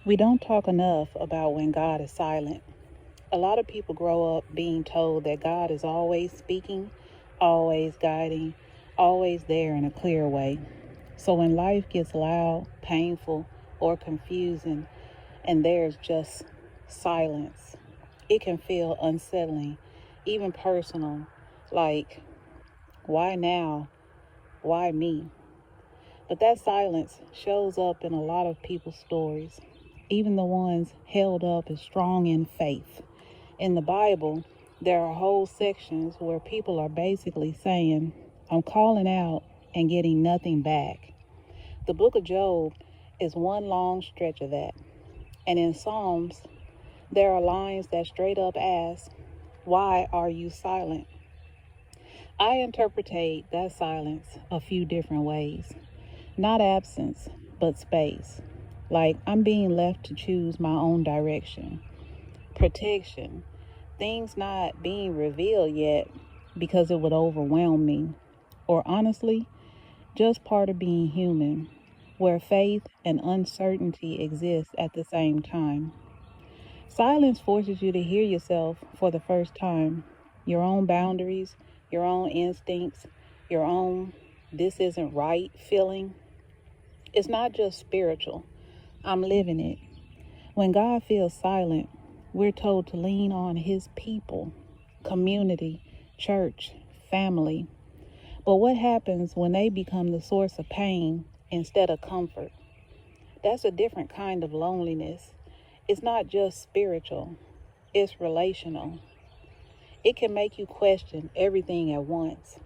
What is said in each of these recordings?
We don't talk enough about when God is silent. A lot of people grow up being told that God is always speaking, always guiding, always there in a clear way. So when life gets loud, painful, or confusing, and there's just silence, it can feel unsettling, even personal, like, why now? Why me? But that silence shows up in a lot of people's stories, even the ones held up as strong in faith. In the Bible, there are whole sections where people are basically saying, I'm calling out and getting nothing back. The book of Job is one long stretch of that. And in Psalms, there are lines that straight up ask, why are you silent? I interpretate that silence a few different ways. Not absence, but space. Like I'm being left to choose my own direction. Protection. Things not being revealed yet because it would overwhelm me. Or honestly, just part of being human, where faith and uncertainty exist at the same time. Silence forces you to hear yourself for the first time, your own boundaries, your own instincts, your own this isn't right feeling. It's not just spiritual, I'm living it. When God feels silent, we're told to lean on His people, community, church, family. But what happens when they become the source of pain instead of comfort? That's a different kind of loneliness. It's not just spiritual, it's relational. It can make you question everything at once.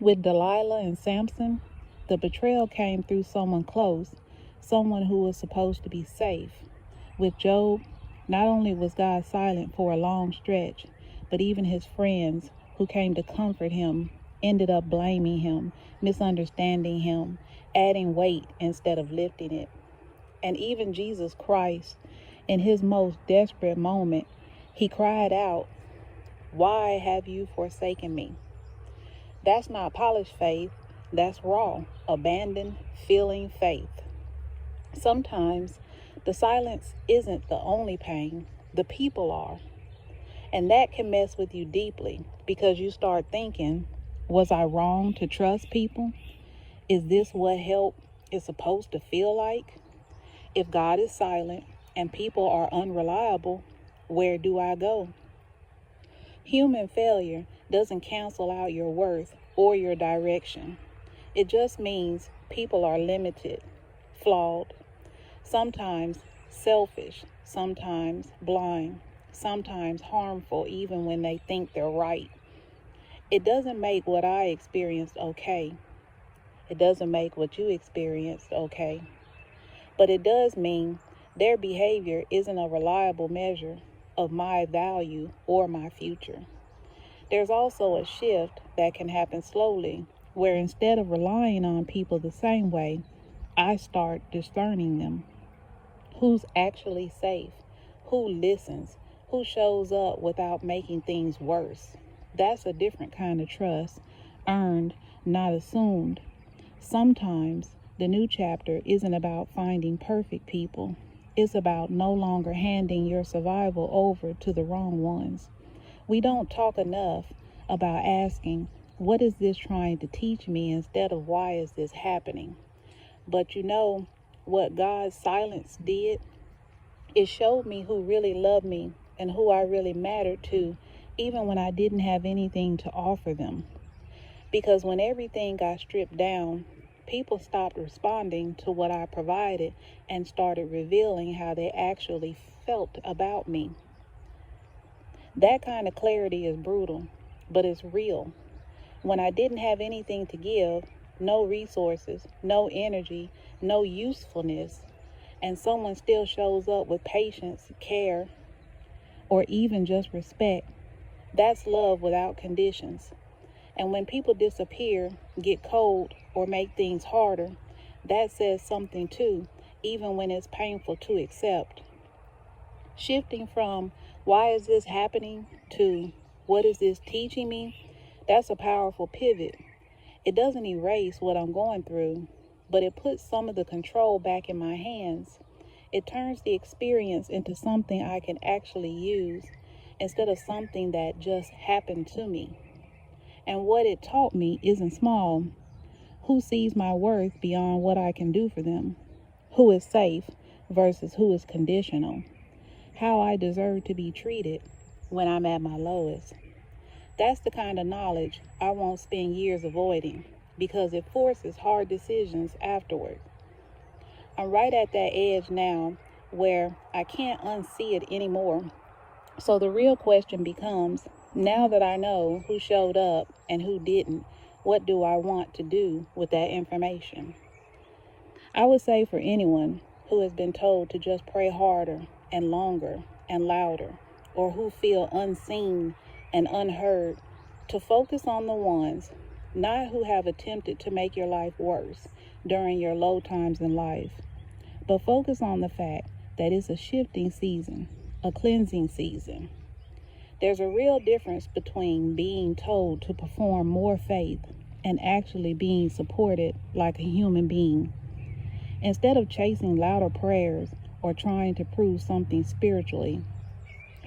With Delilah and Samson, the betrayal came through someone close, someone who was supposed to be safe. With Job, not only was God silent for a long stretch, but even his friends who came to comfort him ended up blaming him, misunderstanding him, adding weight instead of lifting it. And even Jesus Christ, in his most desperate moment, he cried out, why have you forsaken me? That's not polished faith, that's raw, abandoned, feeling faith. Sometimes the silence isn't the only pain, the people are. And that can mess with you deeply because you start thinking, was I wrong to trust people? Is this what help is supposed to feel like? If God is silent and people are unreliable, where do I go? Human failure doesn't cancel out your worth or your direction. It just means people are limited, flawed, sometimes selfish, sometimes blind, sometimes harmful even when they think they're right. It doesn't make what I experienced okay. It doesn't make what you experienced okay. But it does mean their behavior isn't a reliable measure of my value or my future. There's also a shift that can happen slowly, where instead of relying on people the same way, I start discerning them. Who's actually safe? Who listens? Who shows up without making things worse? That's a different kind of trust, earned, not assumed. Sometimes the new chapter isn't about finding perfect people. It's about no longer handing your survival over to the wrong ones. We don't talk enough about asking, what is this trying to teach me instead of why is this happening? But you know what God's silence did? It showed me who really loved me and who I really mattered to, even when I didn't have anything to offer them. Because when everything got stripped down, people stopped responding to what I provided and started revealing how they actually felt about me. That kind of clarity is brutal, but it's real. When I didn't have anything to give, no resources, no energy, no usefulness, and someone still shows up with patience, care, or even just respect, that's love without conditions. And when people disappear, get cold, or make things harder, that says something too, even when it's painful to accept. Shifting from, why is this happening, to, what is this teaching me? That's a powerful pivot. It doesn't erase what I'm going through, but it puts some of the control back in my hands. It turns the experience into something I can actually use instead of something that just happened to me. And what it taught me isn't small. Who sees my worth beyond what I can do for them? Who is safe versus who is conditional? How I deserve to be treated when I'm at my lowest. That's the kind of knowledge I won't spend years avoiding because it forces hard decisions afterward. I'm right at that edge now where I can't unsee it anymore. So the real question becomes, now that I know who showed up and who didn't, what do I want to do with that information? I would say for anyone who has been told to just pray harder and longer and louder, or who feel unseen and unheard, to focus on the ones, not who have attempted to make your life worse during your low times in life, but focus on the fact that it's a shifting season, a cleansing season. There's a real difference between being told to perform more faith and actually being supported like a human being. Instead of chasing louder prayers or trying to prove something spiritually,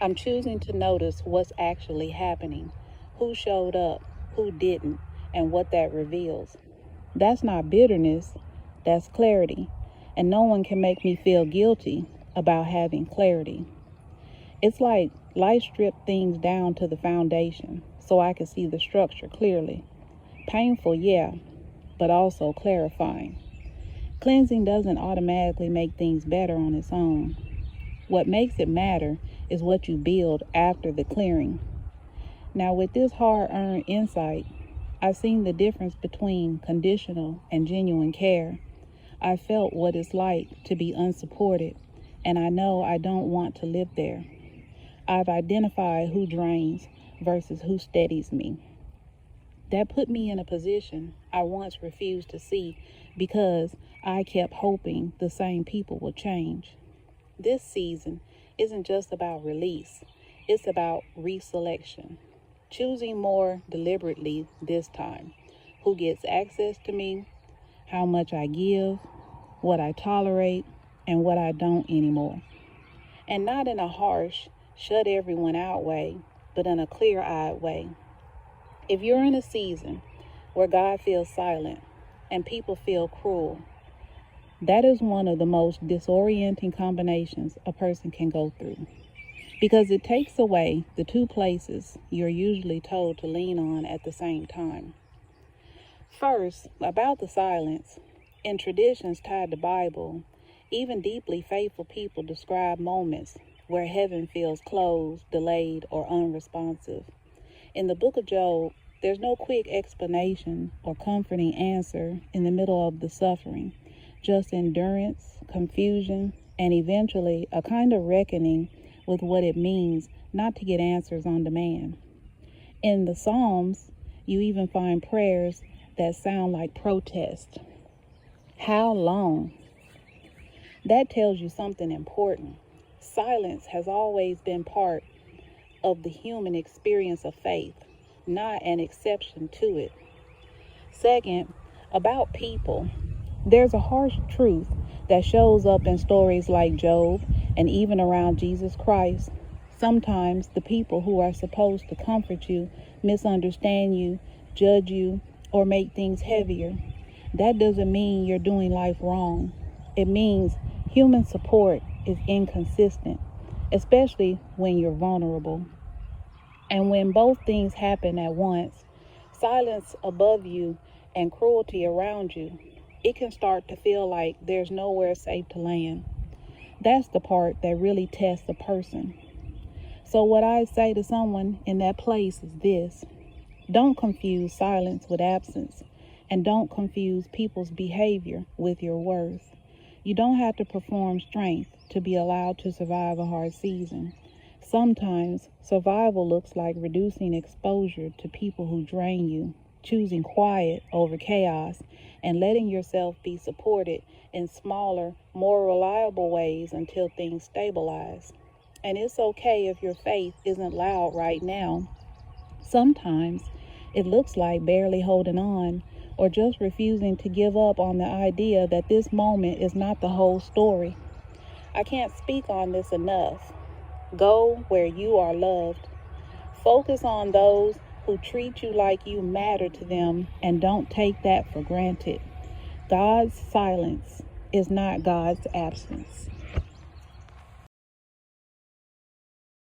I'm choosing to notice what's actually happening, who showed up, who didn't, and what that reveals. That's not bitterness, that's clarity, and no one can make me feel guilty about having clarity. It's like life stripped things down to the foundation so I can see the structure clearly. Painful, yeah, but also clarifying. Cleansing doesn't automatically make things better on its own. What makes it matter is what you build after the clearing. Now, with this hard-earned insight, I've seen the difference between conditional and genuine care. I felt what it's like to be unsupported, and I know I don't want to live there. I've identified who drains versus who steadies me. That put me in a position I once refused to see because I kept hoping the same people would change. This season isn't just about release, it's about reselection. Choosing more deliberately this time. Who gets access to me, how much I give, what I tolerate, and what I don't anymore. And not in a harsh, shut everyone out way, but in a clear-eyed way. If you're in a season where God feels silent and people feel cruel, that is one of the most disorienting combinations a person can go through, because it takes away the two places you're usually told to lean on at the same time. First, about the silence. In traditions tied to Bible, even deeply faithful people describe moments where heaven feels closed, delayed, or unresponsive. In the book of Job, there's no quick explanation or comforting answer in the middle of the suffering, just endurance, confusion, and eventually a kind of reckoning with what it means not to get answers on demand. In the Psalms, you even find prayers that sound like protest. How long? That tells you something important. Silence has always been part of the human experience of faith, not an exception to it. Second, about people. There's a harsh truth that shows up in stories like Job and even around Jesus Christ. Sometimes the people who are supposed to comfort you misunderstand you, judge you, or make things heavier. That doesn't mean you're doing life wrong. It means human support is inconsistent, especially when you're vulnerable. And when both things happen at once, silence above you and cruelty around you, it can start to feel like there's nowhere safe to land. That's the part that really tests a person. So what I say to someone in that place is this: don't confuse silence with absence, and don't confuse people's behavior with your worth. You don't have to perform strength to be allowed to survive a hard season. Sometimes survival looks like reducing exposure to people who drain you, choosing quiet over chaos, and letting yourself be supported in smaller, more reliable ways until things stabilize. And it's okay if your faith isn't loud right now. Sometimes it looks like barely holding on, or just refusing to give up on the idea that this moment is not the whole story. I can't speak on this enough. Go where you are loved. Focus on those who treat you like you matter to them, and don't take that for granted. God's silence is not God's absence.